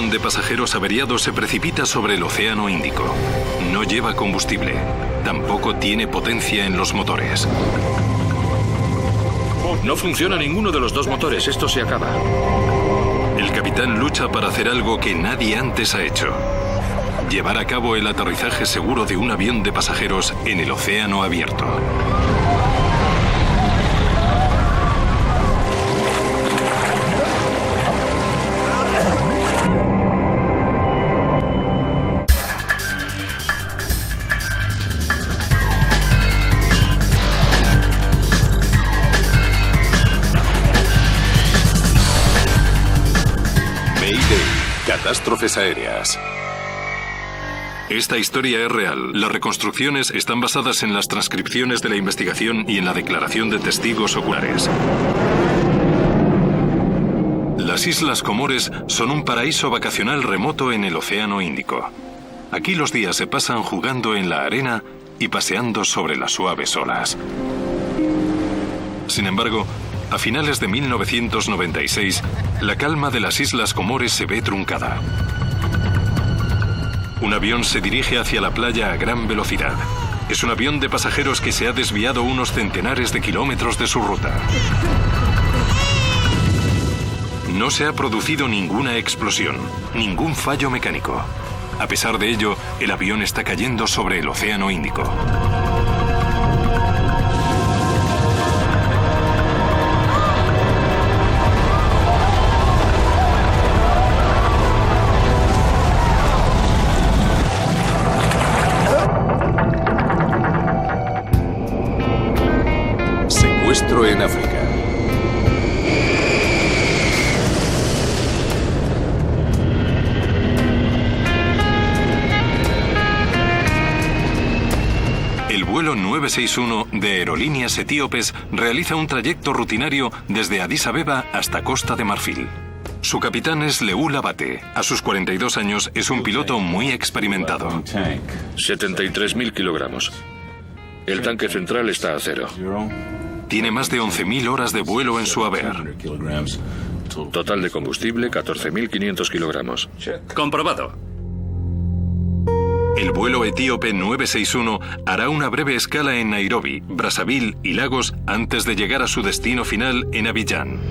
avión de pasajeros averiado se precipita sobre el Océano Índico. No lleva combustible. Tampoco tiene potencia en los motores. No funciona ninguno de los dos motores. Esto se acaba. El capitán lucha para hacer algo que nadie antes ha hecho. Llevar a cabo el aterrizaje seguro de un avión de pasajeros en el océano abierto. Catástrofes aéreas. Esta historia es real. Las reconstrucciones están basadas en las transcripciones de la investigación y en la declaración de testigos oculares. Las Islas Comores son un paraíso vacacional remoto en el Océano Índico. Aquí los días se pasan jugando en la arena y paseando sobre las suaves olas. Sin embargo, a finales de 1996, la calma de las Islas Comores se ve truncada. Un avión se dirige hacia la playa a gran velocidad. Es un avión de pasajeros que se ha desviado unos centenares de kilómetros de su ruta. No se ha producido ninguna explosión, ningún fallo mecánico. A pesar de ello, el avión está cayendo sobre el Océano Índico. En África. El vuelo 961 de Aerolíneas Etíopes realiza un trayecto rutinario desde Addis Abeba hasta Costa de Marfil. Su capitán es Leul Abate. A sus 42 años es un piloto muy experimentado. 73.000 kilogramos. El tanque central está a cero. Tiene más de 11.000 horas de vuelo en su haber. Total de combustible, 14.500 kilogramos. Comprobado. El vuelo etíope 961 hará una breve escala en Nairobi, Brazzaville y Lagos antes de llegar a su destino final en Abiyán.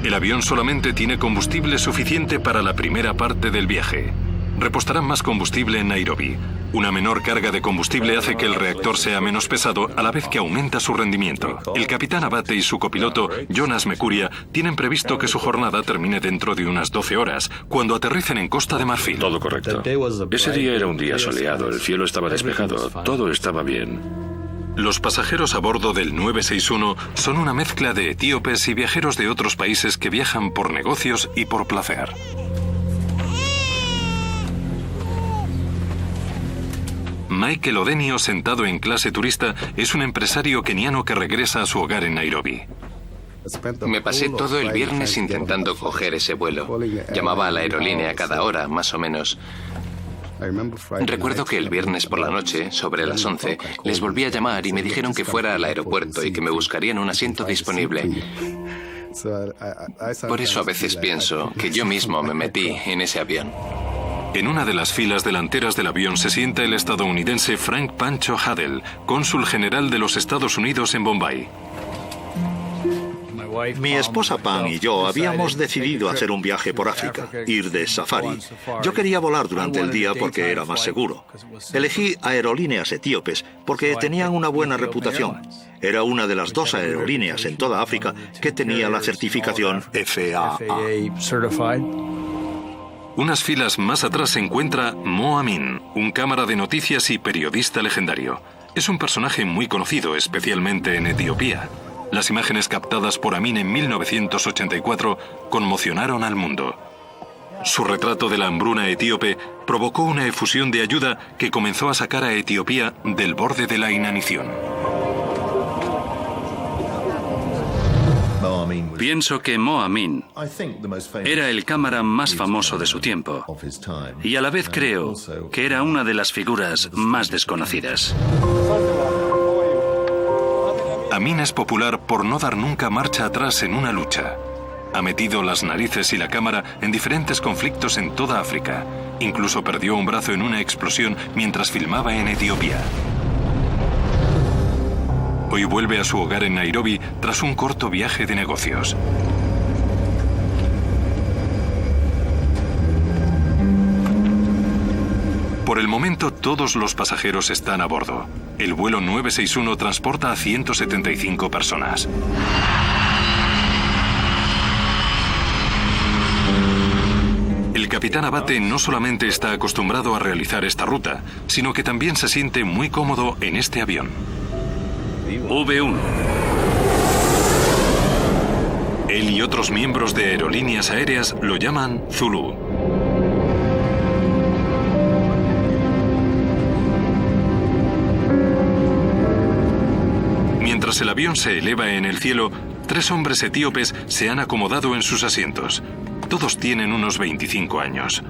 El avión solamente tiene combustible suficiente para la primera parte del viaje. Repostarán más combustible en Nairobi. Una menor carga de combustible hace que el reactor sea menos pesado a la vez que aumenta su rendimiento. El capitán Abate y su copiloto, Jonas Mekuria, tienen previsto que su jornada termine dentro de unas 12 horas, cuando aterricen en Costa de Marfil. Todo correcto. Ese día era un día soleado, el cielo estaba despejado, todo estaba bien. Los pasajeros a bordo del 961 son una mezcla de etíopes y viajeros de otros países que viajan por negocios y por placer. Michael Odenio, sentado en clase turista, es un empresario keniano que regresa a su hogar en Nairobi. Me pasé todo el viernes intentando coger ese vuelo. Llamaba a la aerolínea cada hora, más o menos. Recuerdo que el viernes por la noche, sobre las 11, les volví a llamar y me dijeron que fuera al aeropuerto y que me buscarían un asiento disponible. Por eso a veces pienso que yo mismo me metí en ese avión. En una de las filas delanteras del avión se sienta el estadounidense Frank Pancho Hadel, cónsul general de los Estados Unidos en Bombay. Mi esposa Pam y yo habíamos decidido hacer un viaje por África, ir de safari. Yo quería volar durante el día porque era más seguro. Elegí Aerolíneas Etíopes porque tenían una buena reputación. Era una de las 2 aerolíneas en toda África que tenía la certificación FAA. Unas filas más atrás se encuentra Mo Amin, un cámara de noticias y periodista legendario. Es un personaje muy conocido, especialmente en Etiopía. Las imágenes captadas por Amin en 1984 conmocionaron al mundo. Su retrato de la hambruna etíope provocó una efusión de ayuda que comenzó a sacar a Etiopía del borde de la inanición. Pienso que Mo Amin era el cámara más famoso de su tiempo y a la vez creo que era una de las figuras más desconocidas. Amin es popular por no dar nunca marcha atrás en una lucha. Ha metido las narices y la cámara en diferentes conflictos en toda África. Incluso perdió un brazo en una explosión mientras filmaba en Etiopía. Hoy vuelve a su hogar en Nairobi tras un corto viaje de negocios. Por el momento, todos los pasajeros están a bordo. El vuelo 961 transporta a 175 personas. El capitán Abate no solamente está acostumbrado a realizar esta ruta, sino que también se siente muy cómodo en este avión. V1. Él y otros miembros de aerolíneas aéreas lo llaman Zulu. Mientras el avión se eleva en el cielo, 3 hombres etíopes se han acomodado en sus asientos. Todos tienen unos 25 años.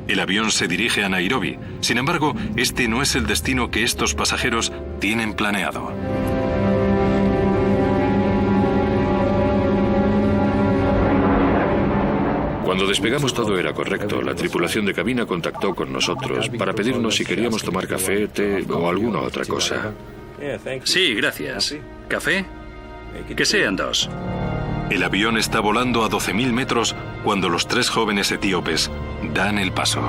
El avión se dirige a Nairobi. Sin embargo, este no es el destino que estos pasajeros tienen planeado. Cuando despegamos todo era correcto. La tripulación de cabina contactó con nosotros para pedirnos si queríamos tomar café, té o alguna otra cosa. Sí, gracias. ¿Café? Que sean 2. El avión está volando a 12.000 metros cuando los 3 jóvenes etíopes dan el paso.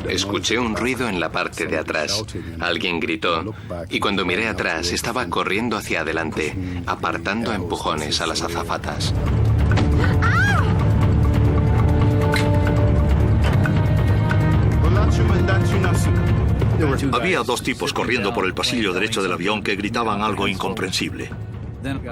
Escuché un ruido en la parte de atrás. Alguien gritó y cuando miré atrás estaba corriendo hacia adelante, apartando a empujones a las azafatas. Había 2 tipos corriendo por el pasillo derecho del avión que gritaban algo incomprensible.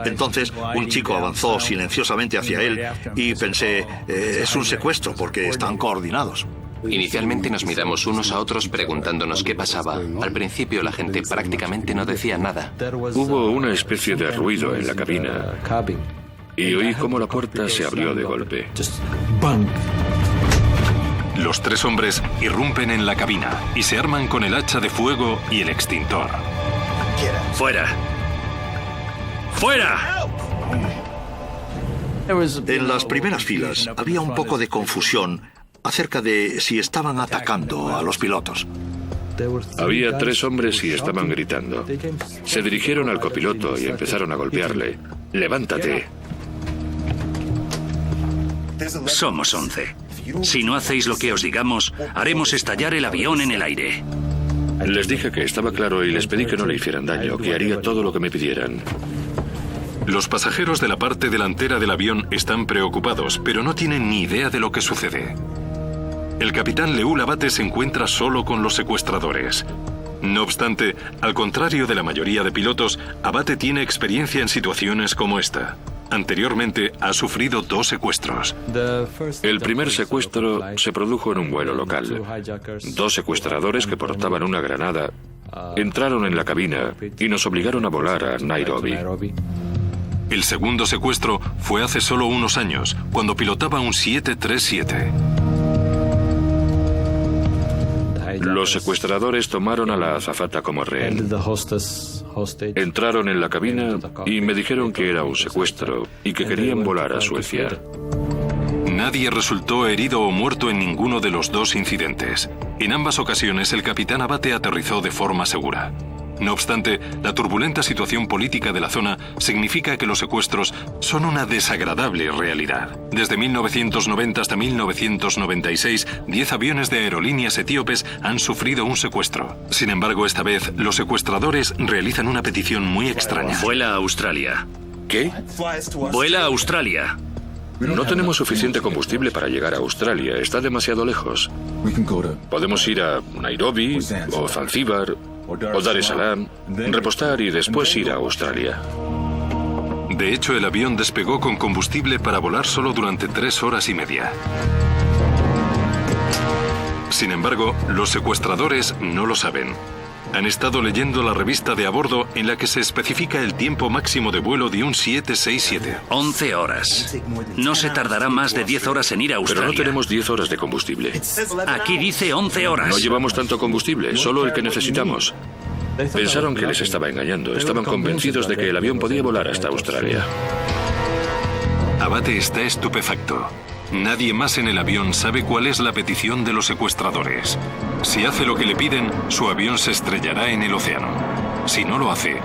Entonces, un chico avanzó silenciosamente hacia él y pensé, es un secuestro porque están coordinados. Inicialmente nos miramos unos a otros preguntándonos qué pasaba. Al principio la gente prácticamente no decía nada. Hubo una especie de ruido en la cabina y oí cómo la puerta se abrió de golpe. Los 3 hombres irrumpen en la cabina y se arman con el hacha de fuego y el extintor. ¡Fuera! ¡Fuera! En las primeras filas había un poco de confusión acerca de si estaban atacando a los pilotos. Había 3 hombres y estaban gritando. Se dirigieron al copiloto y empezaron a golpearle. ¡Levántate! Somos 11. Si no hacéis lo que os digamos, haremos estallar el avión en el aire. Les dije que estaba claro y les pedí que no le hicieran daño, que haría todo lo que me pidieran. Los pasajeros de la parte delantera del avión están preocupados, pero no tienen ni idea de lo que sucede. El capitán Leul Abate se encuentra solo con los secuestradores. No obstante, al contrario de la mayoría de pilotos, Abate tiene experiencia en situaciones como esta. Anteriormente ha sufrido 2 secuestros. El primer secuestro se produjo en un vuelo local. 2 secuestradores que portaban una granada entraron en la cabina y nos obligaron a volar a Nairobi. El segundo secuestro fue hace solo unos años, cuando pilotaba un 737. Los secuestradores tomaron a la azafata como rehén. Entraron en la cabina y me dijeron que era un secuestro y que querían volar a Suecia. Nadie resultó herido o muerto en ninguno de los 2 incidentes. En ambas ocasiones el capitán Abate aterrizó de forma segura. No obstante, la turbulenta situación política de la zona significa que los secuestros son una desagradable realidad. Desde 1990 hasta 1996, 10 aviones de aerolíneas etíopes han sufrido un secuestro. Sin embargo, esta vez, los secuestradores realizan una petición muy extraña. Vuela a Australia. ¿Qué? Vuela a Australia. No tenemos suficiente combustible para llegar a Australia. Está demasiado lejos. Podemos ir a Nairobi o Zanzíbar o Dar es Salaam, repostar y después ir a Australia. De hecho, el avión despegó con combustible para volar solo durante 3 horas y media. Sin embargo, los secuestradores no lo saben. Han estado leyendo la revista de a bordo en la que se especifica el tiempo máximo de vuelo de un 767. 11 horas. No se tardará más de 10 horas en ir a Australia. Pero no tenemos 10 horas de combustible. Aquí dice 11 horas. No llevamos tanto combustible, solo el que necesitamos. Pensaron que les estaba engañando. Estaban convencidos de que el avión podía volar hasta Australia. Abate está estupefacto. Nadie más en el avión sabe cuál es la petición de los secuestradores. Si hace lo que le piden, su avión se estrellará en el océano. Si no lo hace,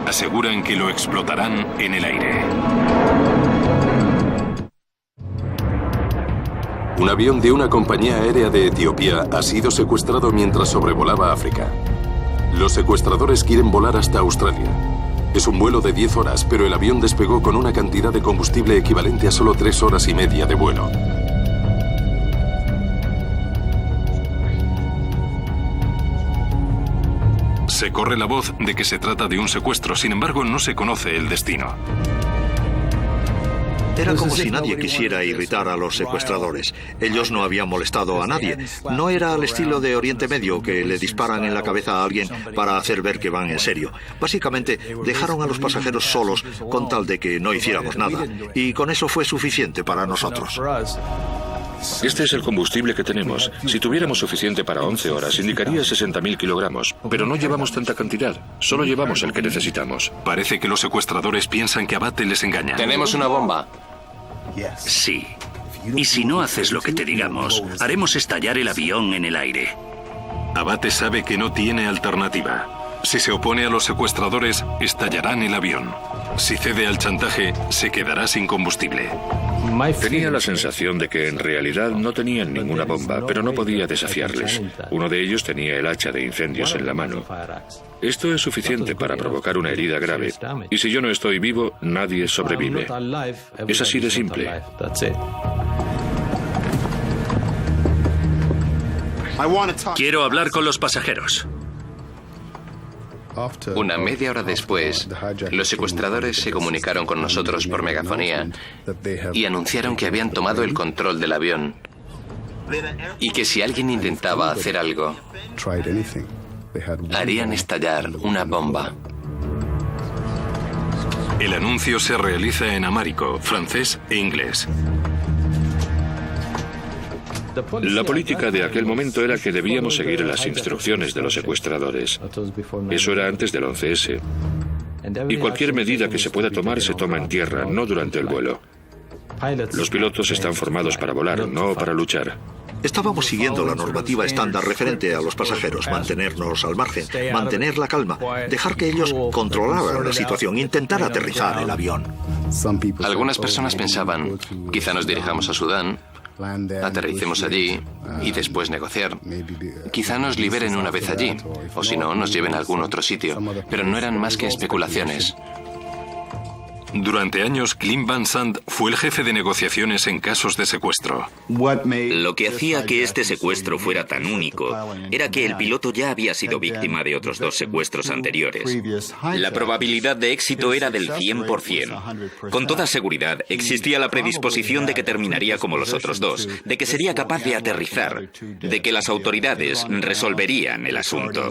aseguran que lo explotarán en el aire. Un avión de una compañía aérea de Etiopía ha sido secuestrado mientras sobrevolaba África. Los secuestradores quieren volar hasta Australia. Es un vuelo de 10 horas, pero el avión despegó con una cantidad de combustible equivalente a solo 3 horas y media de vuelo. Se corre la voz de que se trata de un secuestro, sin embargo no se conoce el destino. Era como si nadie quisiera irritar a los secuestradores. Ellos no habían molestado a nadie. No era al estilo de Oriente Medio, que le disparan en la cabeza a alguien para hacer ver que van en serio. Básicamente, dejaron a los pasajeros solos con tal de que no hiciéramos nada. Y con eso fue suficiente para nosotros. Este es el combustible que tenemos. Si tuviéramos suficiente para 11 horas, indicaría 60.000 kilogramos. Pero no llevamos tanta cantidad. Solo llevamos el que necesitamos. Parece que los secuestradores piensan que Abate les engaña. Tenemos una bomba. Sí. Y si no haces lo que te digamos, haremos estallar el avión en el aire. Abate sabe que no tiene alternativa. Si se opone a los secuestradores, estallarán el avión. Si cede al chantaje, se quedará sin combustible. Tenía la sensación de que en realidad no tenían ninguna bomba, pero no podía desafiarles. Uno de ellos tenía el hacha de incendios en la mano. Esto es suficiente para provocar una herida grave. Y si yo no estoy vivo, nadie sobrevive. Es así de simple. Quiero hablar con los pasajeros. Una media hora después, los secuestradores se comunicaron con nosotros por megafonía y anunciaron que habían tomado el control del avión y que si alguien intentaba hacer algo, harían estallar una bomba. El anuncio se realiza en amárico, francés e inglés. La política de aquel momento era que debíamos seguir las instrucciones de los secuestradores. Eso era antes del 11S. Y cualquier medida que se pueda tomar se toma en tierra, no durante el vuelo. Los pilotos están formados para volar, no para luchar. Estábamos siguiendo la normativa estándar referente a los pasajeros, mantenernos al margen, mantener la calma, dejar que ellos controlaran la situación, intentar aterrizar el avión. Algunas personas pensaban, quizá nos dirijamos a Sudán, aterricemos allí y después negociar. Quizá nos liberen una vez allí, o si no, nos lleven a algún otro sitio, pero no eran más que especulaciones. Durante años, Clint Van Sant fue el jefe de negociaciones en casos de secuestro. Lo que hacía que este secuestro fuera tan único era que el piloto ya había sido víctima de otros 2 secuestros anteriores. La probabilidad de éxito era del 100%. Con toda seguridad, existía la predisposición de que terminaría como los otros 2, de que sería capaz de aterrizar, de que las autoridades resolverían el asunto.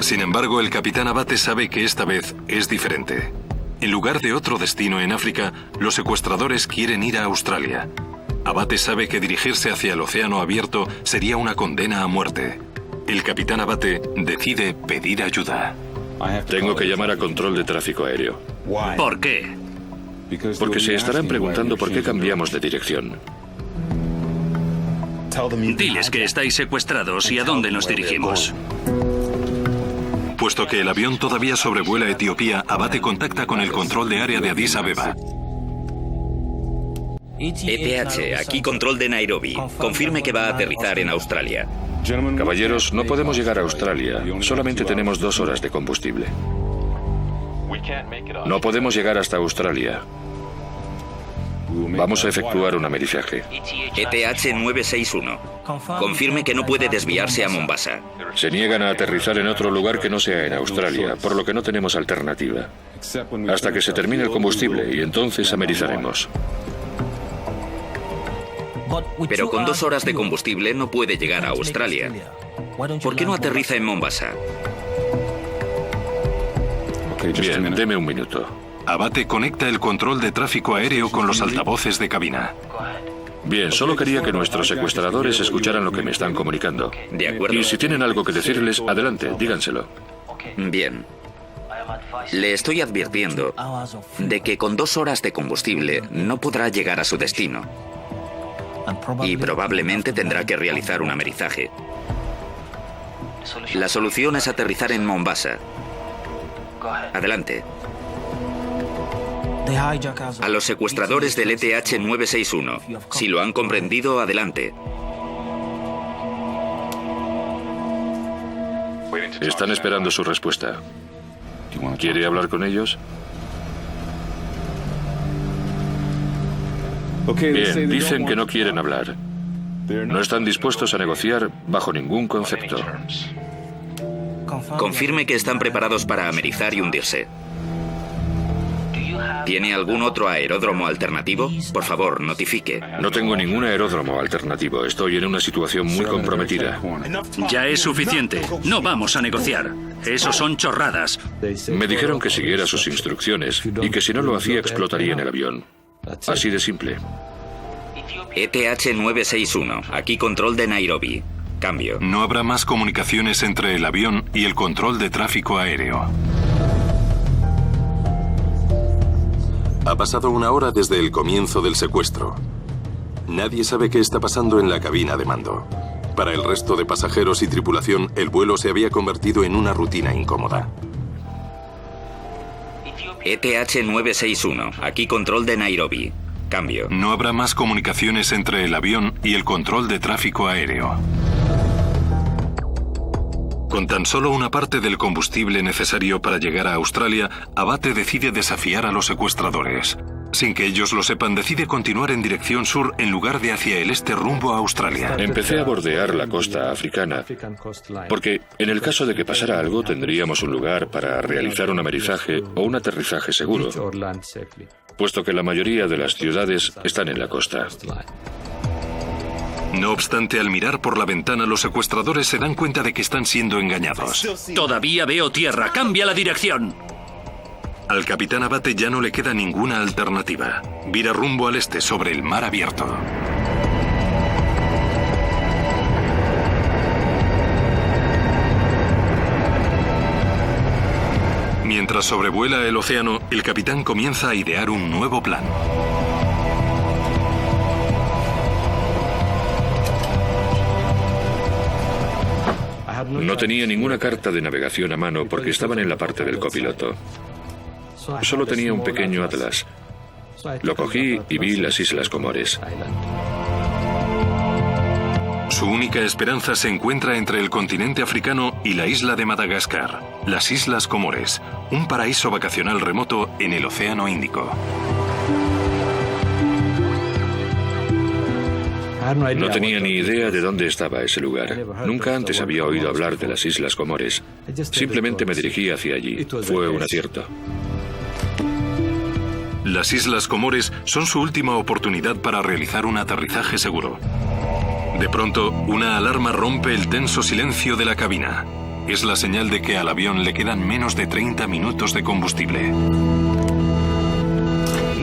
Sin embargo, el capitán Abate sabe que esta vez es diferente. En lugar de otro destino en África, los secuestradores quieren ir a Australia. Abate sabe que dirigirse hacia el océano abierto sería una condena a muerte. El capitán Abate decide pedir ayuda. Tengo que llamar a control de tráfico aéreo. ¿Por qué? Porque se estarán preguntando por qué cambiamos de dirección. Diles que estáis secuestrados y a dónde nos dirigimos. Puesto que el avión todavía sobrevuela Etiopía, Abate contacta con el control de área de Addis Abeba. ETH, aquí control de Nairobi. Confirme que va a aterrizar en Australia. Caballeros, no podemos llegar a Australia. Solamente tenemos 2 horas de combustible. No podemos llegar hasta Australia. Vamos a efectuar un amerizaje. ETH 961. Confirme que no puede desviarse a Mombasa. Se niegan a aterrizar en otro lugar que no sea en Australia, por lo que no tenemos alternativa. Hasta que se termine el combustible y entonces amerizaremos. Pero con 2 horas de combustible no puede llegar a Australia. ¿Por qué no aterriza en Mombasa? Bien, deme un minuto. Abate conecta el control de tráfico aéreo con los altavoces de cabina. Bien, solo quería que nuestros secuestradores escucharan lo que me están comunicando. De acuerdo. Y si tienen algo que decirles, adelante, díganselo. Bien. Le estoy advirtiendo de que con 2 horas de combustible no podrá llegar a su destino. Y probablemente tendrá que realizar un amerizaje. La solución es aterrizar en Mombasa. Adelante. A los secuestradores del ETH-961. Si lo han comprendido, adelante. Están esperando su respuesta. ¿Quiere hablar con ellos? Bien, dicen que no quieren hablar. No están dispuestos a negociar bajo ningún concepto. Confirme que están preparados para amerizar y hundirse. ¿Tiene algún otro aeródromo alternativo? Por favor, notifique. No tengo ningún aeródromo alternativo. Estoy en una situación muy comprometida. Ya es suficiente. No vamos a negociar. Eso son chorradas. Me dijeron que siguiera sus instrucciones y que si no lo hacía explotarían el avión. Así de simple. ETH-961. Aquí control de Nairobi. Cambio. No habrá más comunicaciones entre el avión y el control de tráfico aéreo. Ha pasado 1 hora desde el comienzo del secuestro. Nadie sabe qué está pasando en la cabina de mando. Para el resto de pasajeros y tripulación, el vuelo se había convertido en una rutina incómoda. ETH-961. Aquí control de Nairobi. Cambio. No habrá más comunicaciones entre el avión y el control de tráfico aéreo. Con tan solo una parte del combustible necesario para llegar a Australia, Abate decide desafiar a los secuestradores. Sin que ellos lo sepan, decide continuar en dirección sur en lugar de hacia el este rumbo a Australia. Empecé a bordear la costa africana, porque en el caso de que pasara algo tendríamos un lugar para realizar un amerizaje o un aterrizaje seguro, puesto que la mayoría de las ciudades están en la costa. No obstante, al mirar por la ventana, los secuestradores se dan cuenta de que están siendo engañados. Todavía veo tierra. ¡Cambia la dirección! Al capitán Abate ya no le queda ninguna alternativa. Vira rumbo al este sobre el mar abierto. Mientras sobrevuela el océano, el capitán comienza a idear un nuevo plan. No tenía ninguna carta de navegación a mano porque estaban en la parte del copiloto. Solo tenía un pequeño atlas. Lo cogí y vi las Islas Comores. Su única esperanza se encuentra entre el continente africano y la isla de Madagascar, las Islas Comores, un paraíso vacacional remoto en el Océano Índico. No tenía ni idea de dónde estaba ese lugar. Nunca antes había oído hablar de las Islas Comores. Simplemente me dirigí hacia allí. Fue un acierto. Las Islas Comores son su última oportunidad para realizar un aterrizaje seguro. De pronto, una alarma rompe el tenso silencio de la cabina. Es la señal de que al avión le quedan menos de 30 minutos de combustible.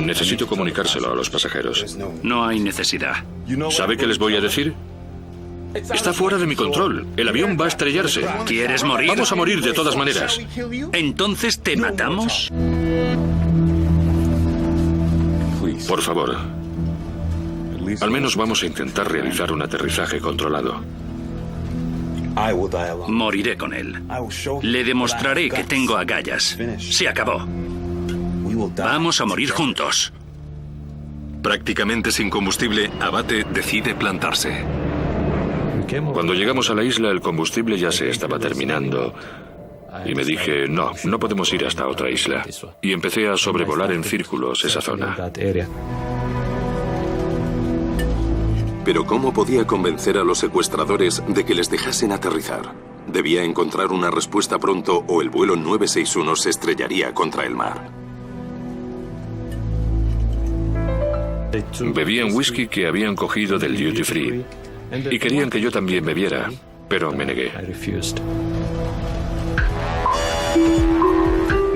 Necesito comunicárselo a los pasajeros. No hay necesidad. ¿Sabe qué les voy a decir? Está fuera de mi control. El avión va a estrellarse. ¿Quieres morir? Vamos a morir de todas maneras. ¿Entonces te matamos? Por favor. Al menos vamos a intentar realizar un aterrizaje controlado. Moriré con él. Le demostraré que tengo agallas. Se acabó. Vamos a morir juntos. Prácticamente sin combustible, Abate decide plantarse. Cuando llegamos a la isla, el combustible ya se estaba terminando. Y me dije, no podemos ir hasta otra isla. Y empecé a sobrevolar en círculos esa zona. Pero ¿cómo podía convencer a los secuestradores de que les dejasen aterrizar? Debía encontrar una respuesta pronto o el vuelo 961 se estrellaría contra el mar. Bebían whisky que habían cogido del duty free y querían que yo también bebiera, pero me negué.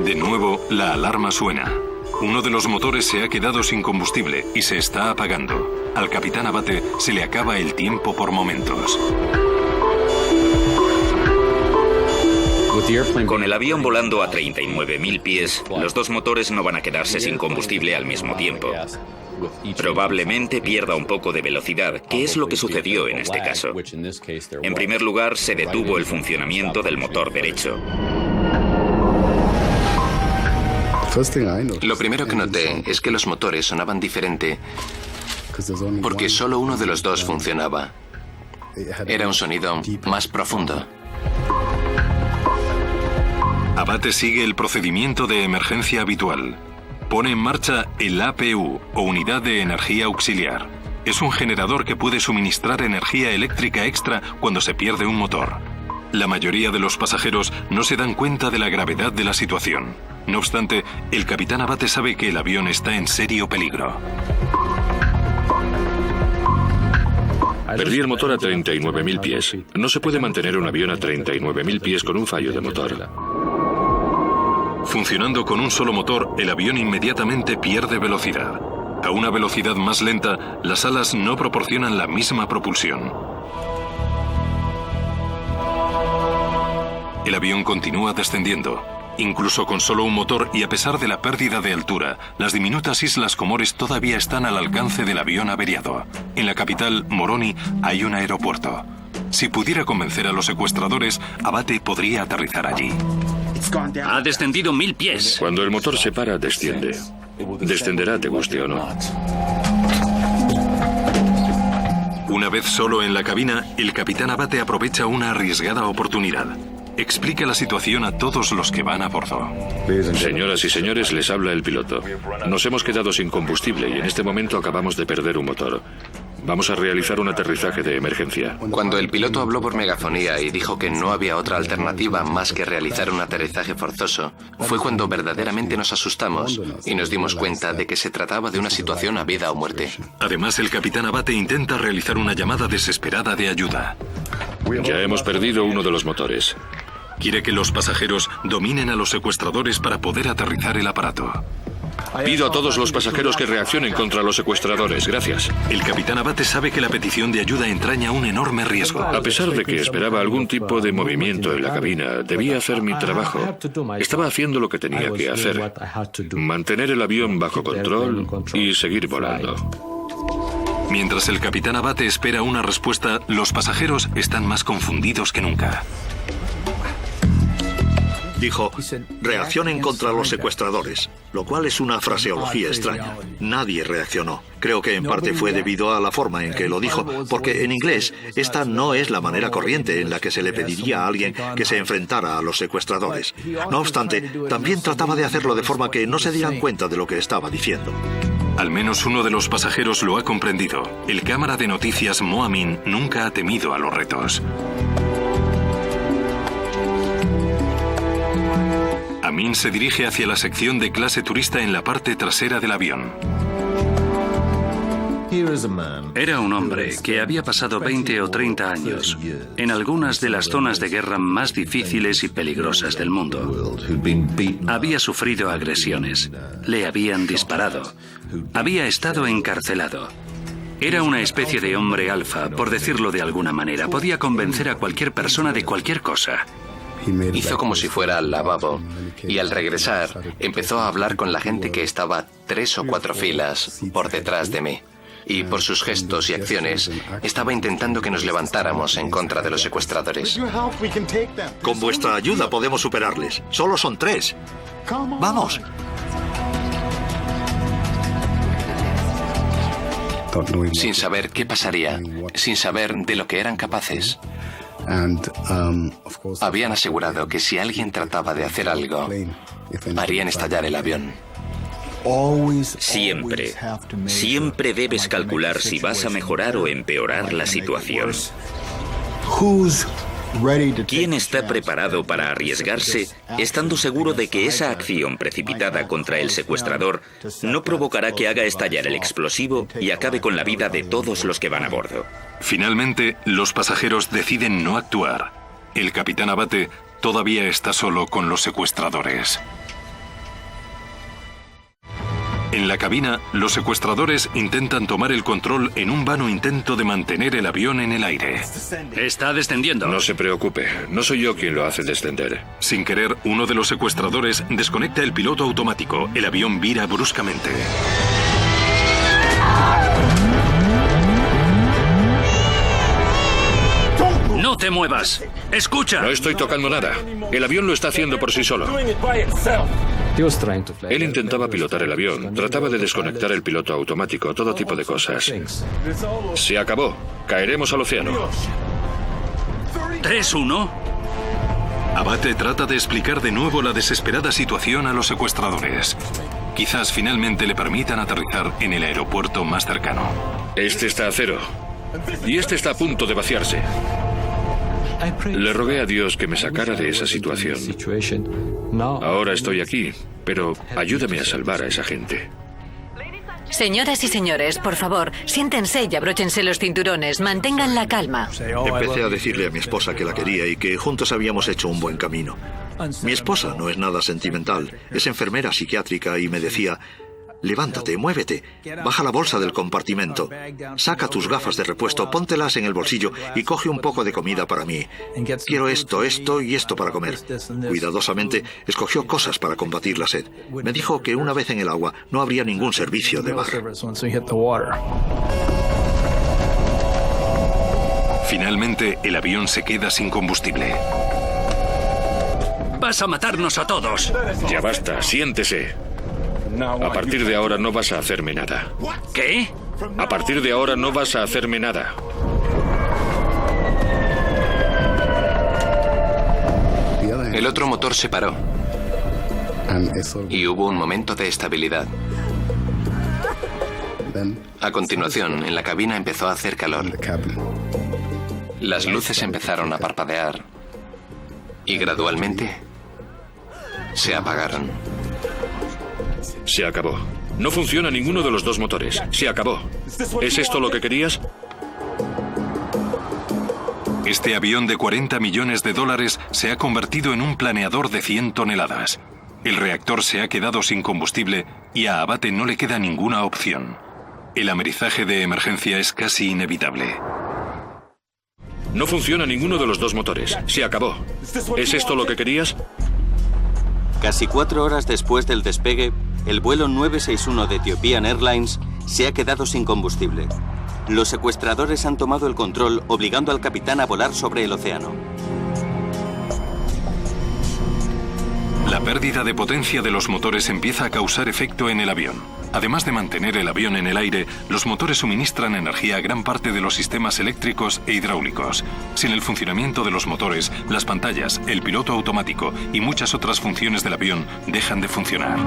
De nuevo, la alarma suena. Uno de los motores se ha quedado sin combustible y se está apagando. al capitán Abate se le acaba el tiempo por momentos. Con el avión volando a 39.000 pies, los dos motores no van a quedarse sin combustible al mismo tiempo. Probablemente pierda un poco de velocidad, que es lo que sucedió en este caso. En primer lugar, se detuvo el funcionamiento del motor derecho. Lo primero que noté es que los motores sonaban diferente porque solo uno de los dos funcionaba. Era un sonido más profundo. Abate sigue el procedimiento de emergencia habitual. Pone en marcha el APU, o Unidad de Energía Auxiliar. Es un generador que puede suministrar energía eléctrica extra cuando se pierde un motor. La mayoría de los pasajeros no se dan cuenta de la gravedad de la situación. No obstante, el capitán Abate sabe que el avión está en serio peligro. Perdí el motor a 39.000 pies. No se puede mantener un avión a 39.000 pies con un fallo de motor. Funcionando con un solo motor, el avión inmediatamente pierde velocidad. A una velocidad más lenta, las alas no proporcionan la misma propulsión. El avión continúa descendiendo. Incluso con solo un motor y a pesar de la pérdida de altura, las diminutas islas Comores todavía están al alcance del avión averiado. En la capital, Moroni, hay un aeropuerto. Si pudiera convencer a los secuestradores, Abate podría aterrizar allí. Ha descendido 1000 pies. Cuando el motor se para, desciende. Descenderá, te guste o no. Una vez solo en la cabina, el capitán Abate aprovecha una arriesgada oportunidad. Explica la situación a todos los que van a bordo. Señoras y señores, les habla el piloto. Nos hemos quedado sin combustible y en este momento acabamos de perder un motor. Vamos a realizar un aterrizaje de emergencia. Cuando el piloto habló por megafonía y dijo que no había otra alternativa más que realizar un aterrizaje forzoso, fue cuando verdaderamente nos asustamos y nos dimos cuenta de que se trataba de una situación a vida o muerte. Además, el capitán Abate intenta realizar una llamada desesperada de ayuda. Ya hemos perdido uno de los motores. Quiere que los pasajeros dominen a los secuestradores para poder aterrizar el aparato. Pido a todos los pasajeros que reaccionen contra los secuestradores. Gracias. El capitán Abate sabe que la petición de ayuda entraña un enorme riesgo. A pesar de que esperaba algún tipo de movimiento en la cabina, debía hacer mi trabajo. Estaba haciendo lo que tenía que hacer. Mantener el avión bajo control y seguir volando. Mientras el capitán Abate espera una respuesta, los pasajeros están más confundidos que nunca. Dijo, reaccionen contra los secuestradores, lo cual es una fraseología extraña. Nadie reaccionó. Creo que en parte fue debido a la forma en que lo dijo, porque en inglés esta no es la manera corriente en la que se le pediría a alguien que se enfrentara a los secuestradores. No obstante, también trataba de hacerlo de forma que no se dieran cuenta de lo que estaba diciendo. Al menos uno de los pasajeros lo ha comprendido. El cámara de noticias Mo Amin nunca ha temido a los retos. Amin se dirige hacia la sección de clase turista en la parte trasera del avión. Era un hombre que había pasado 20 o 30 años en algunas de las zonas de guerra más difíciles y peligrosas del mundo. Había sufrido agresiones, le habían disparado, había estado encarcelado. Era una especie de hombre alfa, por decirlo de alguna manera. Podía convencer a cualquier persona de cualquier cosa. Hizo como si fuera al lavabo y al regresar empezó a hablar con la gente que estaba 3 o 4 filas por detrás de mí. Y por sus gestos y acciones estaba intentando que nos levantáramos en contra de los secuestradores. Con vuestra ayuda podemos superarles. Solo son 3. ¡Vamos! Sin saber qué pasaría, sin saber de lo que eran capaces. Habían asegurado que si alguien trataba de hacer algo, harían estallar el avión. Siempre debes calcular si vas a mejorar o empeorar la situación. ¿Quién está preparado para arriesgarse estando seguro de que esa acción precipitada contra el secuestrador no provocará que haga estallar el explosivo y acabe con la vida de todos los que van a bordo? Finalmente, los pasajeros deciden no actuar. El capitán Abate todavía está solo con los secuestradores. En la cabina, los secuestradores intentan tomar el control en un vano intento de mantener el avión en el aire. Está descendiendo. No se preocupe, no soy yo quien lo hace descender. Sin querer, uno de los secuestradores desconecta el piloto automático. El avión vira bruscamente. ¡No te muevas! ¡Escucha! No estoy tocando nada. El avión lo está haciendo por sí solo. Él intentaba pilotar el avión, trataba de desconectar el piloto automático, todo tipo de cosas. Se acabó. Caeremos al océano. 3-1. Abate trata de explicar de nuevo la desesperada situación a los secuestradores. Quizás finalmente le permitan aterrizar en el aeropuerto más cercano. Este está a cero. Y este está a punto de vaciarse. Le rogué a Dios que me sacara de esa situación. Ahora estoy aquí, pero ayúdame a salvar a esa gente. Señoras y señores, por favor, siéntense y abróchense los cinturones. Mantengan la calma. Empecé a decirle a mi esposa que la quería y que juntos habíamos hecho un buen camino. Mi esposa no es nada sentimental, es enfermera psiquiátrica y me decía: levántate, muévete, baja la bolsa del compartimento, saca tus gafas de repuesto, póntelas en el bolsillo y coge un poco de comida para mí. Quiero esto, esto y esto para comer. Cuidadosamente escogió cosas para combatir la sed. Me dijo que una vez en el agua no habría ningún servicio de bar. Finalmente, el avión se queda sin combustible. ¡Vas a matarnos a todos! Ya basta, siéntese. A partir de ahora no vas a hacerme nada. ¿Qué? A partir de ahora no vas a hacerme nada. El otro motor se paró y hubo un momento de estabilidad. A continuación, en la cabina empezó a hacer calor. Las luces empezaron a parpadear y gradualmente se apagaron. Se acabó. No funciona ninguno de los dos motores. Se acabó. ¿Es esto lo que querías? Este avión de $40 millones se ha convertido en un planeador de 100 toneladas. El reactor se ha quedado sin combustible y a Abate no le queda ninguna opción. El amerizaje de emergencia es casi inevitable. No funciona ninguno de los dos motores. Se acabó. ¿Es esto lo que querías? Casi 4 horas después del despegue, el vuelo 961 de Ethiopian Airlines se ha quedado sin combustible. Los secuestradores han tomado el control, obligando al capitán a volar sobre el océano. La pérdida de potencia de los motores empieza a causar efecto en el avión. Además de mantener el avión en el aire, los motores suministran energía a gran parte de los sistemas eléctricos e hidráulicos. Sin el funcionamiento de los motores, las pantallas, el piloto automático y muchas otras funciones del avión dejan de funcionar.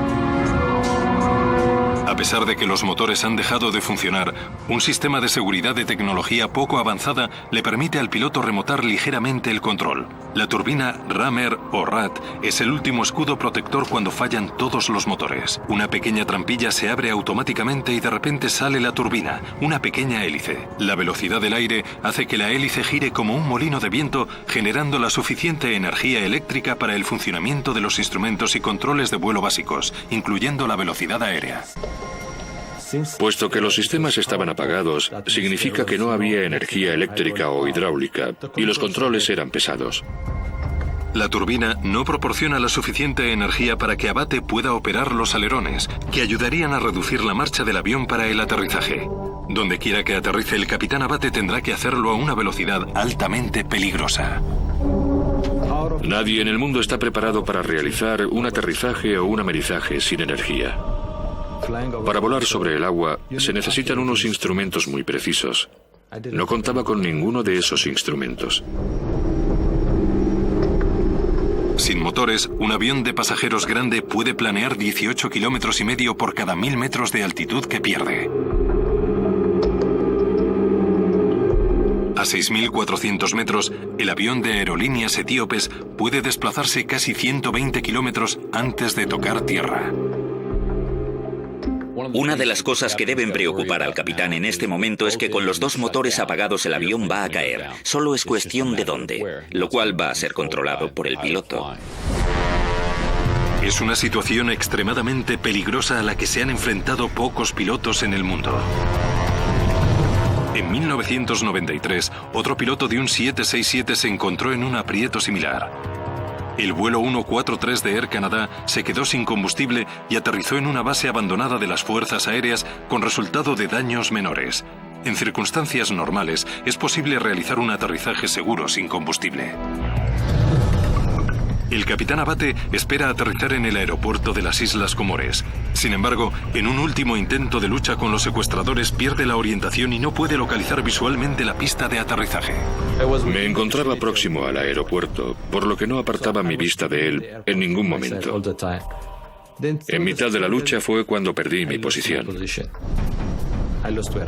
A pesar de que los motores han dejado de funcionar, un sistema de seguridad de tecnología poco avanzada le permite al piloto remotar ligeramente el control. La turbina Ramer o RAT es el último escudo protector cuando fallan todos los motores. Una pequeña trampilla se abre automáticamente y de repente sale la turbina, una pequeña hélice. La velocidad del aire hace que la hélice gire como un molino de viento, generando la suficiente energía eléctrica para el funcionamiento de los instrumentos y controles de vuelo básicos, incluyendo la velocidad aérea. Puesto que los sistemas estaban apagados, significa que no había energía eléctrica o hidráulica y los controles eran pesados. La turbina no proporciona la suficiente energía para que Abate pueda operar los alerones, que ayudarían a reducir la marcha del avión para el aterrizaje. Donde quiera que aterrice, el capitán Abate tendrá que hacerlo a una velocidad altamente peligrosa. Nadie en el mundo está preparado para realizar un aterrizaje o un amerizaje sin energía. Para volar sobre el agua se necesitan unos instrumentos muy precisos. No contaba con ninguno de esos instrumentos. Sin motores, un avión de pasajeros grande puede planear 18,5 kilómetros por cada 1000 metros de altitud que pierde. A 6.400 metros, el avión de Aerolíneas Etíopes puede desplazarse casi 120 kilómetros antes de tocar tierra. Una de las cosas que deben preocupar al capitán en este momento es que con los dos motores apagados el avión va a caer. Solo es cuestión de dónde, lo cual va a ser controlado por el piloto. Es una situación extremadamente peligrosa a la que se han enfrentado pocos pilotos en el mundo. En 1993, otro piloto de un 767 se encontró en un aprieto similar. El vuelo 143 de Air Canada se quedó sin combustible y aterrizó en una base abandonada de las fuerzas aéreas con resultado de daños menores. En circunstancias normales, es posible realizar un aterrizaje seguro sin combustible. El capitán Abate espera aterrizar en el aeropuerto de las Islas Comores. Sin embargo, en un último intento de lucha con los secuestradores pierde la orientación y no puede localizar visualmente la pista de aterrizaje. Me encontraba próximo al aeropuerto, por lo que no apartaba mi vista de él en ningún momento. En mitad de la lucha fue cuando perdí mi posición.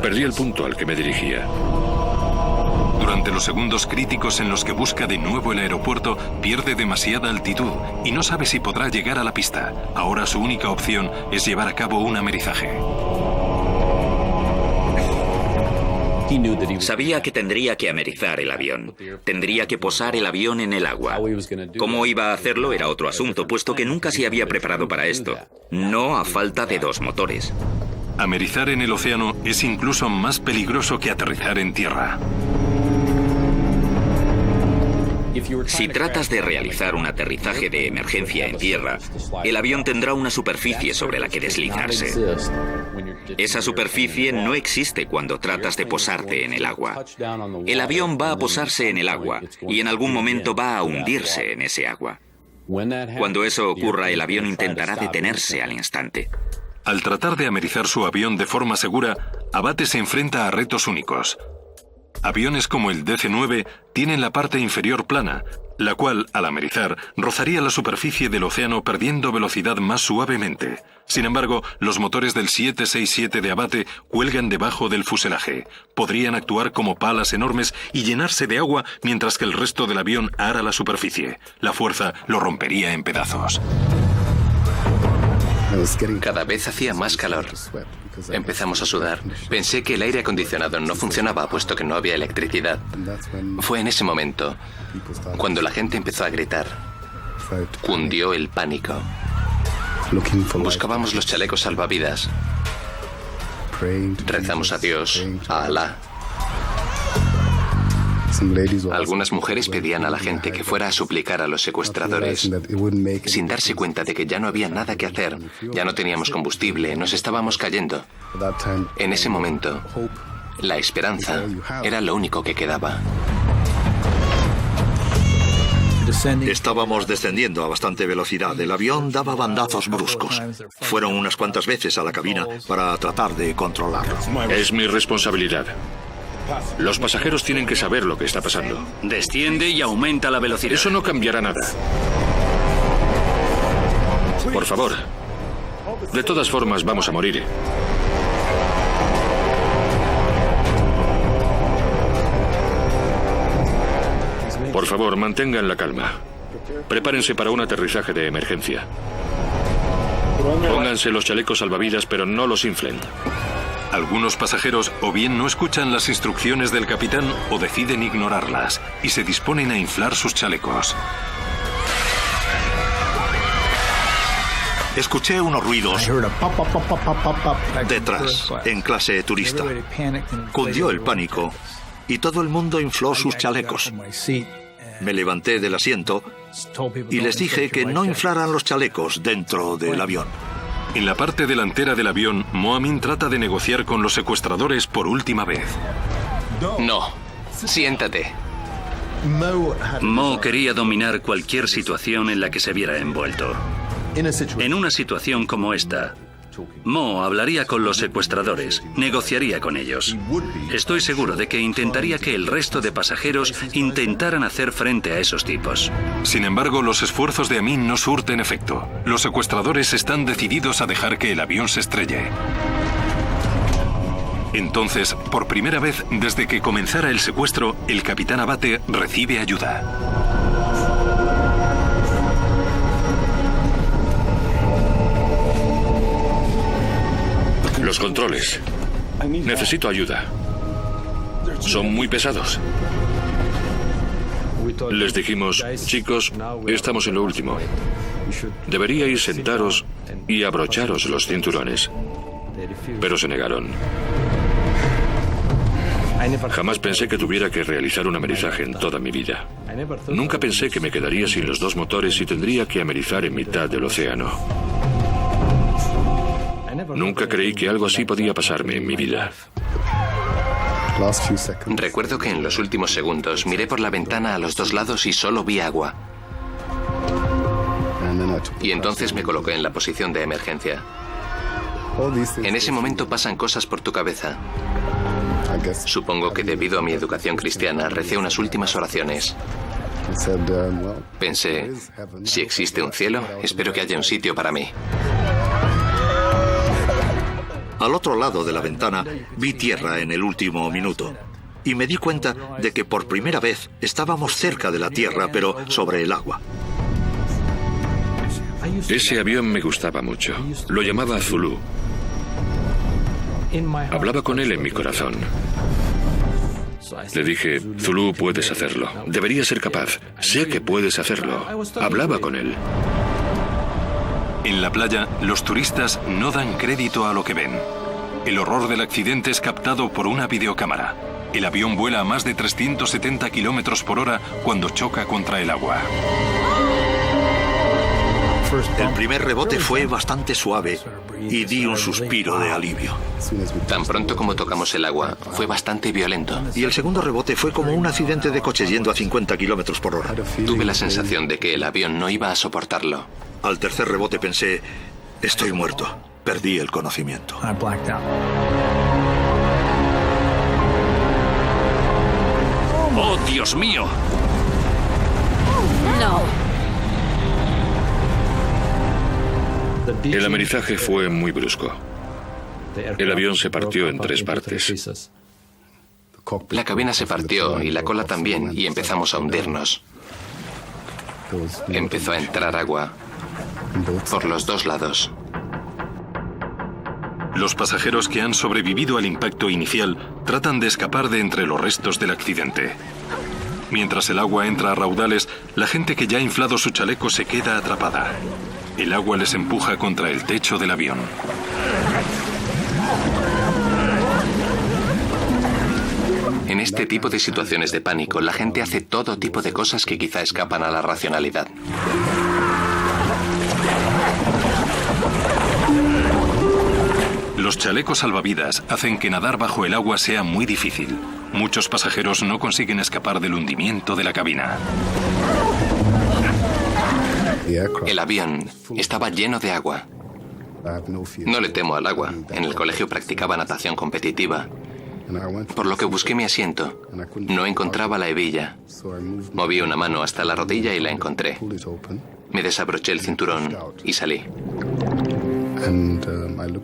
Perdí el punto al que me dirigía. Durante los segundos críticos en los que busca de nuevo el aeropuerto, pierde demasiada altitud y no sabe si podrá llegar a la pista. Ahora su única opción es llevar a cabo un amerizaje. Sabía que tendría que amerizar el avión. Tendría que posar el avión en el agua. ¿Cómo iba a hacerlo? Era otro asunto, puesto que nunca se había preparado para esto. No a falta de 2 motores. Amerizar en el océano es incluso más peligroso que aterrizar en tierra. Si tratas de realizar un aterrizaje de emergencia en tierra, el avión tendrá una superficie sobre la que deslizarse. Esa superficie no existe cuando tratas de posarte en el agua. El avión va a posarse en el agua y en algún momento va a hundirse en ese agua. Cuando eso ocurra, el avión intentará detenerse al instante. Al tratar de amerizar su avión de forma segura, Abate se enfrenta a retos únicos. Aviones como el DC-9 tienen la parte inferior plana, la cual, al amerizar, rozaría la superficie del océano perdiendo velocidad más suavemente. Sin embargo, los motores del 767 de Abate cuelgan debajo del fuselaje. Podrían actuar como palas enormes y llenarse de agua mientras que el resto del avión ara la superficie. La fuerza lo rompería en pedazos. Cada vez hacía más calor. Empezamos a sudar. Pensé que el aire acondicionado no funcionaba, puesto que no había electricidad. Fue en ese momento cuando la gente empezó a gritar. Cundió el pánico. Buscábamos los chalecos salvavidas. Rezamos a Dios, a Alá. Algunas mujeres pedían a la gente que fuera a suplicar a los secuestradores, sin darse cuenta de que ya no había nada que hacer, ya no teníamos combustible, nos estábamos cayendo. En ese momento, la esperanza era lo único que quedaba. Estábamos descendiendo a bastante velocidad. El avión daba bandazos bruscos. Fueron unas cuantas veces a la cabina para tratar de controlarlo. Es mi responsabilidad. Los pasajeros tienen que saber lo que está pasando. Desciende y aumenta la velocidad. Eso no cambiará nada. Por favor. De todas formas, vamos a morir. Por favor, mantengan la calma. Prepárense para un aterrizaje de emergencia. Pónganse los chalecos salvavidas, pero no los inflen. Algunos pasajeros o bien no escuchan las instrucciones del capitán o deciden ignorarlas y se disponen a inflar sus chalecos. Escuché unos ruidos detrás, en clase turista. Cundió el pánico y todo el mundo infló sus chalecos. Me levanté del asiento y les dije que no inflaran los chalecos dentro del avión. En la parte delantera del avión, Mo Amin trata de negociar con los secuestradores por última vez. No, siéntate. Mo quería dominar cualquier situación en la que se viera envuelto. En una situación como esta, Mo hablaría con los secuestradores, negociaría con ellos. Estoy seguro de que intentaría que el resto de pasajeros intentaran hacer frente a esos tipos. Sin embargo, los esfuerzos de Amin no surten efecto. Los secuestradores están decididos a dejar que el avión se estrelle. Entonces, por primera vez desde que comenzara el secuestro, el capitán Abate recibe ayuda. Los controles. Necesito ayuda. Son muy pesados. Les dijimos, chicos, estamos en lo último. Deberíais sentaros y abrocharos los cinturones. Pero se negaron. Jamás pensé que tuviera que realizar un amerizaje en toda mi vida. Nunca pensé que me quedaría sin los dos motores y tendría que amerizar en mitad del océano. Nunca creí que algo así podía pasarme en mi vida. Recuerdo que en los últimos segundos miré por la ventana a los dos lados y solo vi agua. Y entonces me coloqué en la posición de emergencia. En ese momento pasan cosas por tu cabeza. Supongo que debido a mi educación cristiana recé unas últimas oraciones. Pensé, si existe un cielo, espero que haya un sitio para mí. Al otro lado de la ventana vi tierra en el último minuto y me di cuenta de que por primera vez estábamos cerca de la tierra, pero sobre el agua. Ese avión me gustaba mucho. Lo llamaba Zulu. Hablaba con él en mi corazón. Le dije, Zulu, puedes hacerlo. Deberías ser capaz. Sé que puedes hacerlo. Hablaba con él. En la playa, los turistas no dan crédito a lo que ven. El horror del accidente es captado por una videocámara. El avión vuela a más de 370 kilómetros por hora cuando choca contra el agua. El primer rebote fue bastante suave y di un suspiro de alivio. Tan pronto como tocamos el agua, fue bastante violento. Y el segundo rebote fue como un accidente de coche yendo a 50 kilómetros por hora. Tuve la sensación de que el avión no iba a soportarlo. Al tercer rebote pensé, estoy muerto. Perdí el conocimiento. ¡Oh, Dios mío! No. El amerizaje fue muy brusco. El avión se partió en 3 partes. La cabina se partió y la cola también, y empezamos a hundirnos. Empezó a entrar agua por los dos lados. Los pasajeros que han sobrevivido al impacto inicial tratan de escapar de entre los restos del accidente. Mientras el agua entra a raudales, la gente que ya ha inflado su chaleco se queda atrapada. El agua les empuja contra el techo del avión. En este tipo de situaciones de pánico, la gente hace todo tipo de cosas que quizá escapan a la racionalidad. Los chalecos salvavidas hacen que nadar bajo el agua sea muy difícil. Muchos pasajeros no consiguen escapar del hundimiento de la cabina. El avión estaba lleno de agua. No le temo al agua. En el colegio practicaba natación competitiva. Por lo que busqué mi asiento. No encontraba la hebilla. Moví una mano hasta la rodilla y la encontré. Me desabroché el cinturón y salí.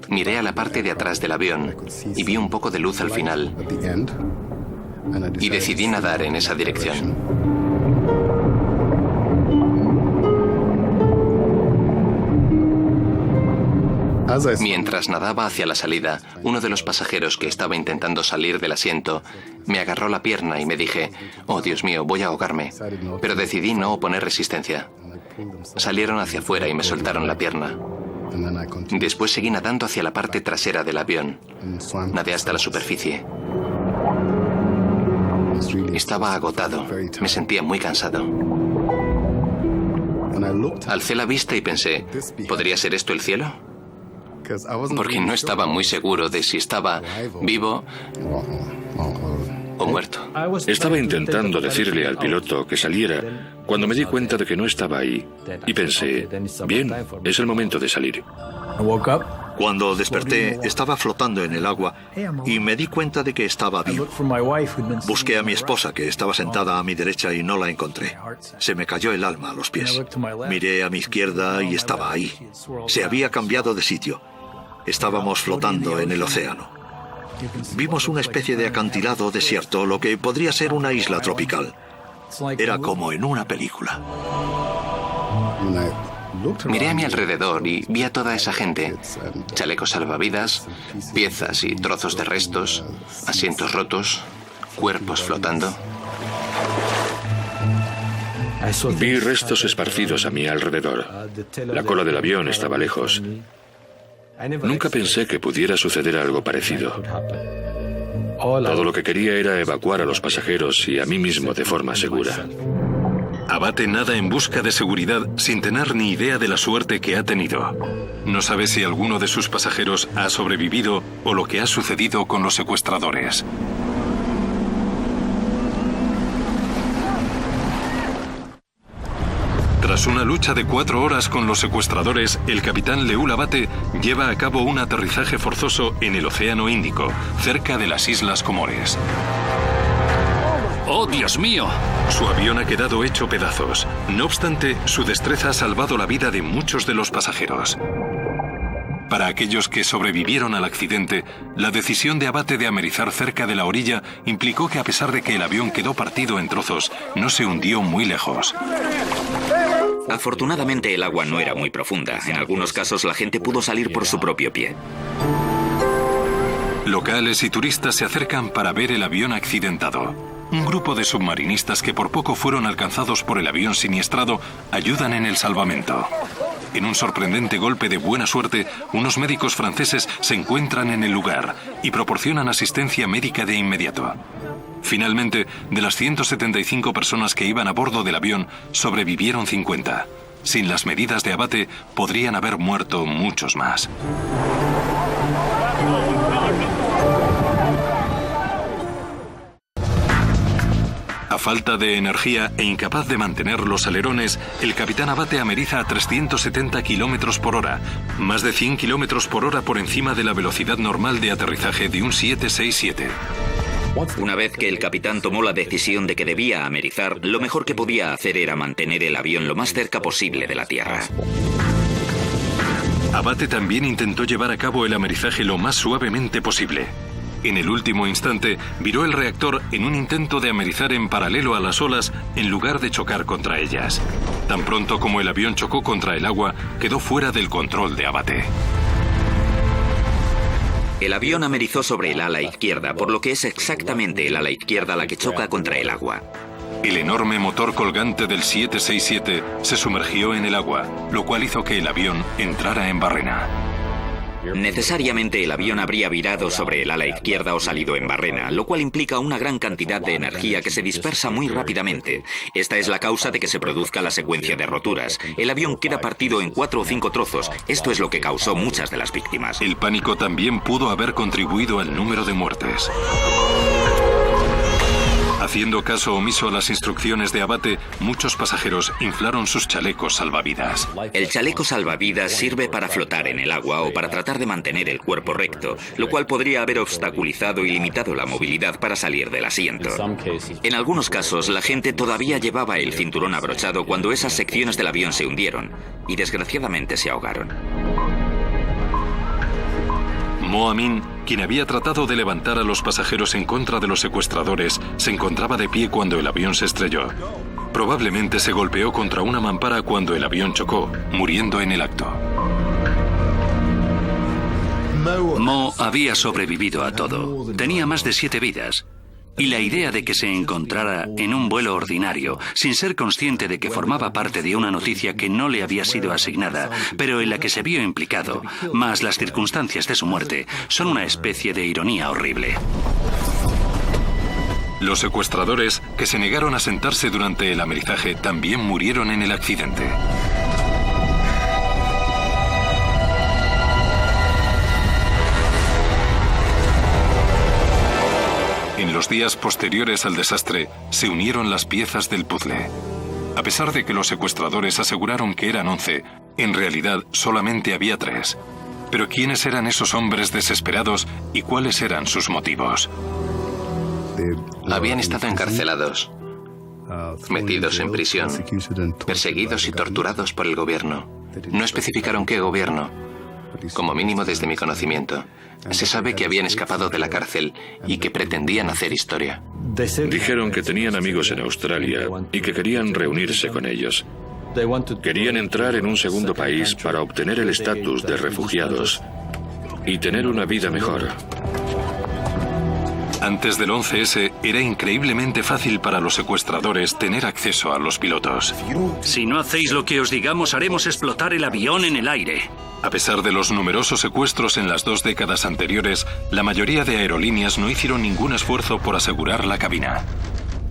Miré a la parte de atrás del avión y vi un poco de luz al final. Y decidí nadar en esa dirección. Mientras nadaba hacia la salida, uno de los pasajeros que estaba intentando salir del asiento me agarró la pierna y me dije, oh Dios mío, voy a ahogarme. Pero decidí no oponer resistencia. Salieron hacia afuera y me soltaron la pierna. Después seguí nadando hacia la parte trasera del avión. Nadé hasta la superficie. Estaba agotado. Me sentía muy cansado. Alcé la vista y pensé, ¿podría ser esto el cielo? Porque no estaba muy seguro de si estaba vivo o muerto. Estaba intentando decirle al piloto que saliera cuando me di cuenta de que no estaba ahí. Y pensé, bien, es el momento de salir. Cuando desperté, estaba flotando en el agua y me di cuenta de que estaba vivo. Busqué a mi esposa, que estaba sentada a mi derecha, y no la encontré. Se me cayó el alma a los pies. Miré a mi izquierda y estaba ahí. Se había cambiado de sitio. Estábamos flotando en el océano. Vimos una especie de acantilado desierto, lo que podría ser una isla tropical. Era como en una película. Miré a mi alrededor y vi a toda esa gente. Chalecos salvavidas, piezas y trozos de restos, asientos rotos, cuerpos flotando. Vi restos esparcidos a mi alrededor. La cola del avión estaba lejos. Nunca pensé que pudiera suceder algo parecido. Todo lo que quería era evacuar a los pasajeros y a mí mismo de forma segura. Abate nada en busca de seguridad sin tener ni idea de la suerte que ha tenido. No sabe si alguno de sus pasajeros ha sobrevivido o lo que ha sucedido con los secuestradores. Tras una lucha de 4 horas con los secuestradores, el capitán Leul Abate lleva a cabo un aterrizaje forzoso en el Océano Índico, cerca de las Islas Comores. ¡Oh, Dios mío! Su avión ha quedado hecho pedazos. No obstante, su destreza ha salvado la vida de muchos de los pasajeros. Para aquellos que sobrevivieron al accidente, la decisión de Abate de amerizar cerca de la orilla implicó que, a pesar de que el avión quedó partido en trozos, no se hundió muy lejos. Afortunadamente el agua no era muy profunda. En algunos casos la gente pudo salir por su propio pie. Locales y turistas se acercan para ver el avión accidentado. Un grupo de submarinistas que por poco fueron alcanzados por el avión siniestrado ayudan en el salvamento. En un sorprendente golpe de buena suerte, unos médicos franceses se encuentran en el lugar y proporcionan asistencia médica de inmediato. Finalmente, de las 175 personas que iban a bordo del avión, sobrevivieron 50. Sin las medidas de Abate, podrían haber muerto muchos más. A falta de energía e incapaz de mantener los alerones, el capitán Abate ameriza a 370 km por hora, más de 100 km por hora por encima de la velocidad normal de aterrizaje de un 767. Una vez que el capitán tomó la decisión de que debía amerizar, lo mejor que podía hacer era mantener el avión lo más cerca posible de la tierra. Abate también intentó llevar a cabo el amerizaje lo más suavemente posible. En el último instante, viró el reactor en un intento de amerizar en paralelo a las olas en lugar de chocar contra ellas. Tan pronto como el avión chocó contra el agua, quedó fuera del control de Abate. El avión amerizó sobre el ala izquierda, por lo que es exactamente el ala izquierda la que choca contra el agua. El enorme motor colgante del 767 se sumergió en el agua, lo cual hizo que el avión entrara en barrena. Necesariamente el avión habría virado sobre el ala izquierda o salido en barrena, lo cual implica una gran cantidad de energía que se dispersa muy rápidamente. Esta es la causa de que se produzca la secuencia de roturas. El avión queda partido en 4 o 5 trozos. Esto es lo que causó muchas de las víctimas. El pánico también pudo haber contribuido al número de muertes. Haciendo caso omiso a las instrucciones de Abate, muchos pasajeros inflaron sus chalecos salvavidas. El chaleco salvavidas sirve para flotar en el agua o para tratar de mantener el cuerpo recto, lo cual podría haber obstaculizado y limitado la movilidad para salir del asiento. En algunos casos, la gente todavía llevaba el cinturón abrochado cuando esas secciones del avión se hundieron y desgraciadamente se ahogaron. Mo Amin, quien había tratado de levantar a los pasajeros en contra de los secuestradores, se encontraba de pie cuando el avión se estrelló. Probablemente se golpeó contra una mampara cuando el avión chocó, muriendo en el acto. Mo había sobrevivido a todo. Tenía más de 7 vidas. Y la idea de que se encontrara en un vuelo ordinario, sin ser consciente de que formaba parte de una noticia que no le había sido asignada, pero en la que se vio implicado, más las circunstancias de su muerte, son una especie de ironía horrible. Los secuestradores, que se negaron a sentarse durante el amerizaje, también murieron en el accidente. En los días posteriores al desastre, se unieron las piezas del puzzle. A pesar de que los secuestradores aseguraron que eran 11, en realidad solamente había 3. Pero ¿quiénes eran esos hombres desesperados y cuáles eran sus motivos? Habían estado encarcelados, metidos en prisión, perseguidos y torturados por el gobierno. No especificaron qué gobierno, como mínimo desde mi conocimiento. Se sabe que habían escapado de la cárcel y que pretendían hacer historia. Dijeron que tenían amigos en Australia y que querían reunirse con ellos. Querían entrar en un segundo país para obtener el estatus de refugiados y tener una vida mejor. Antes del 11S era increíblemente fácil para los secuestradores tener acceso a los pilotos. Si no hacéis lo que os digamos, haremos explotar el avión en el aire. A pesar de los numerosos secuestros en las 2 décadas anteriores, la mayoría de aerolíneas no hicieron ningún esfuerzo por asegurar la cabina.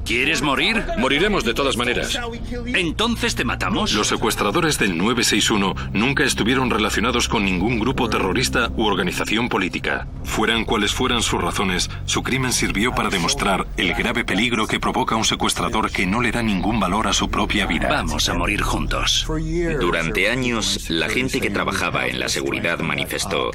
¿Quieres morir? Moriremos de todas maneras. ¿Entonces te matamos? Los secuestradores del 961 nunca estuvieron relacionados con ningún grupo terrorista u organización política. Fueran cuales fueran sus razones, su crimen sirvió para demostrar el grave peligro que provoca un secuestrador que no le da ningún valor a su propia vida. Vamos a morir juntos. Durante años, la gente que trabajaba en la seguridad manifestó: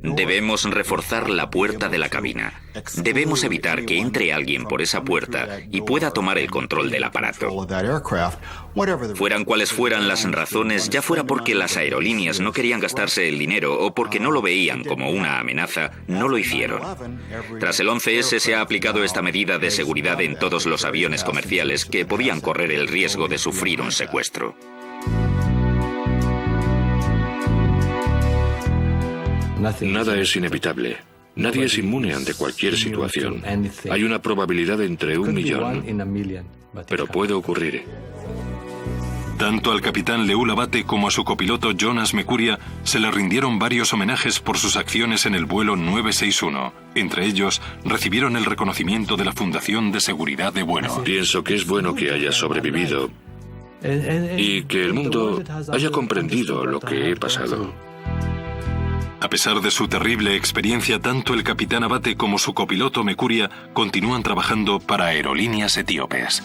debemos reforzar la puerta de la cabina. Debemos evitar que entre alguien por esa puerta y pueda tomar el control del aparato. Fueran cuales fueran las razones, ya fuera porque las aerolíneas no querían gastarse el dinero o porque no lo veían como una amenaza, no lo hicieron. Tras el 11S se ha aplicado esta medida de seguridad en todos los aviones comerciales que podían correr el riesgo de sufrir un secuestro. Nada es inevitable. Nadie es inmune ante cualquier situación. Hay una probabilidad entre 1 millón, pero puede ocurrir. Tanto al capitán Leul Abate como a su copiloto Jonas Mecuria se le rindieron varios homenajes por sus acciones en el vuelo 961. Entre ellos, recibieron el reconocimiento de la Fundación de Seguridad de Vuelo. Pienso que es bueno que haya sobrevivido y que el mundo haya comprendido lo que he pasado. A pesar de su terrible experiencia, tanto el capitán Abate como su copiloto Mecuria continúan trabajando para aerolíneas etíopes.